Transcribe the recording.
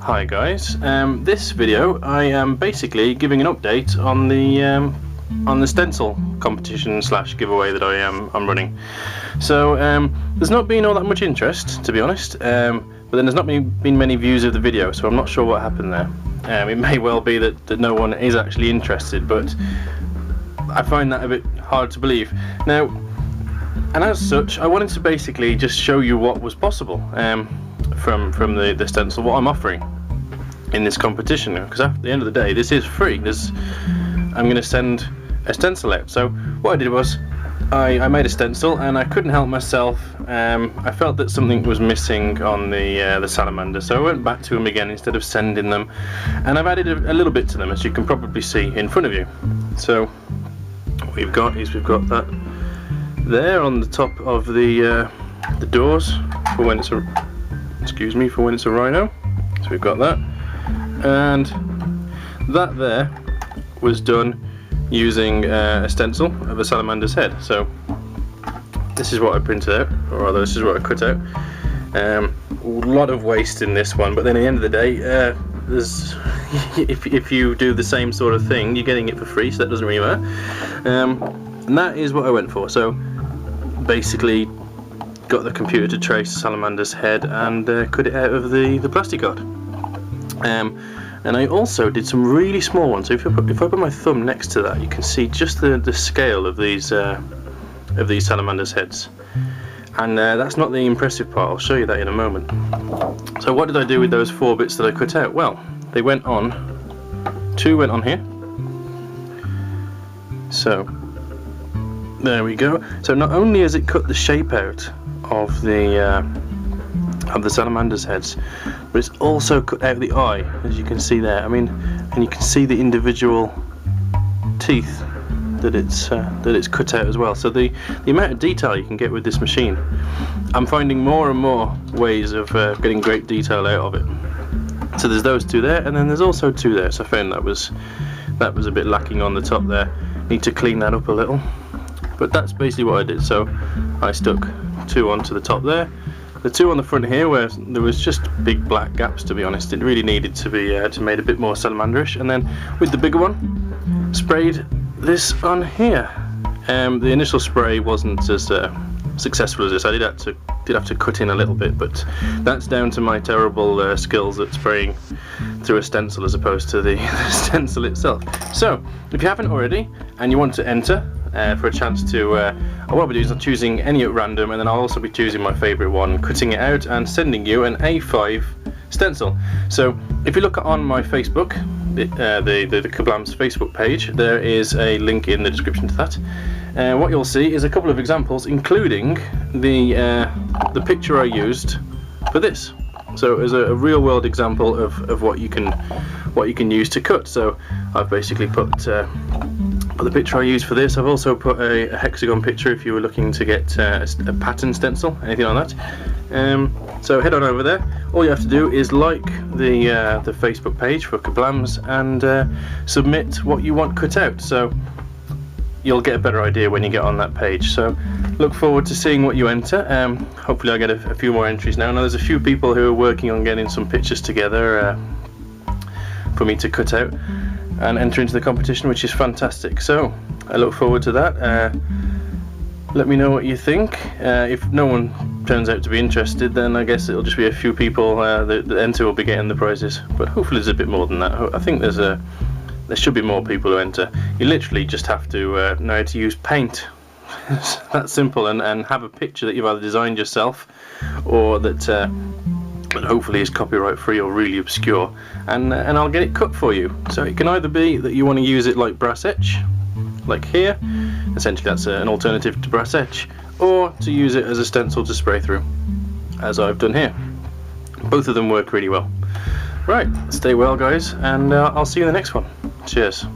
Hi guys, this video I am basically giving an update on the stencil competition slash giveaway that I'm running. So there's not been all that much interest, to be honest, but then there's not been many views of the video, so I'm not sure what happened there. It may well be that no one is actually interested, but I find that a bit hard to believe. Now, and as such, I wanted to basically just show you what was possible from the stencil, what I'm offering in this competition, because at the end of the day this is free. I'm going to send a stencil out. So what I did was I made a stencil and I couldn't help myself. I felt that something was missing on the salamander, so I went back to them again instead of sending them, and I've added a little bit to them, as you can probably see in front of you. So what we've got that there on the top of the doors for when it's a rhino. So we've got that, and that there was done using a stencil of a salamander's head. So this is what I printed out, or rather this is what I cut out. A lot of waste in this one, but then at the end of the day, there's if you do the same sort of thing, you're getting it for free, so that doesn't really matter. And that is what I went for. So basically got the computer to trace the salamander's head and cut it out of the Plasticard. And I also did some really small ones. So if I put my thumb next to that, you can see just the scale of these salamander's heads. And that's not the impressive part. I'll show you that in a moment. So what did I do with those 4 bits that I cut out? Well, they went on. 2 went on here. So there we go. So not only has it cut the shape out of the salamander's heads, but it's also cut out the eye, as you can see there. I mean, and you can see the individual teeth that it's cut out as well. So the amount of detail you can get with this machine, I'm finding more and more ways of getting great detail out of it. So there's those 2 there, and then there's also 2 there. So I found that was a bit lacking on the top there. Need to clean that up a little. But that's basically what I did. So I stuck 2 onto the top there, the 2 on the front here where there was just big black gaps, to be honest. It really needed to be made a bit more salamanderish, and then with the bigger one sprayed this on here. The initial spray wasn't as successful as this. I did have to cut in a little bit, but that's down to my terrible skills at spraying through a stencil as opposed to the stencil itself. So if you haven't already and you want to enter for a chance to, what I'll be doing is I'm choosing any at random, and then I'll also be choosing my favourite one, cutting it out and sending you an A5 stencil. So if you look on my Facebook, the Kablam's Facebook page, there is a link in the description to that. What you'll see is a couple of examples, including the picture I used for this. So as a real world example of what you can use to cut. So I've basically put the picture I used for this. I've also put a hexagon picture if you were looking to get a pattern stencil, anything like that. So head on over there. All you have to do is like the Facebook page for Kablams and submit what you want cut out. So you'll get a better idea when you get on that page. So look forward to seeing what you enter. Hopefully I get a few more entries now. Now there's a few people who are working on getting some pictures together for me to cut out and enter into the competition, which is fantastic. So I look forward to that. Let me know what you think. If no one turns out to be interested, then I guess it'll just be a few people that enter will be getting the prizes, but hopefully there's a bit more than that. I think there should be more people who enter. You literally just have to know how to use paint. It's that simple, and have a picture that you've either designed yourself or that hopefully is copyright free or really obscure, and I'll get it cut for you. So it can either be that you want to use it like brass etch, like here, essentially that's an alternative to brass etch, or to use it as a stencil to spray through, as I've done here. Both of them work really well. Right, stay well guys, and I'll see you in the next one. Cheers.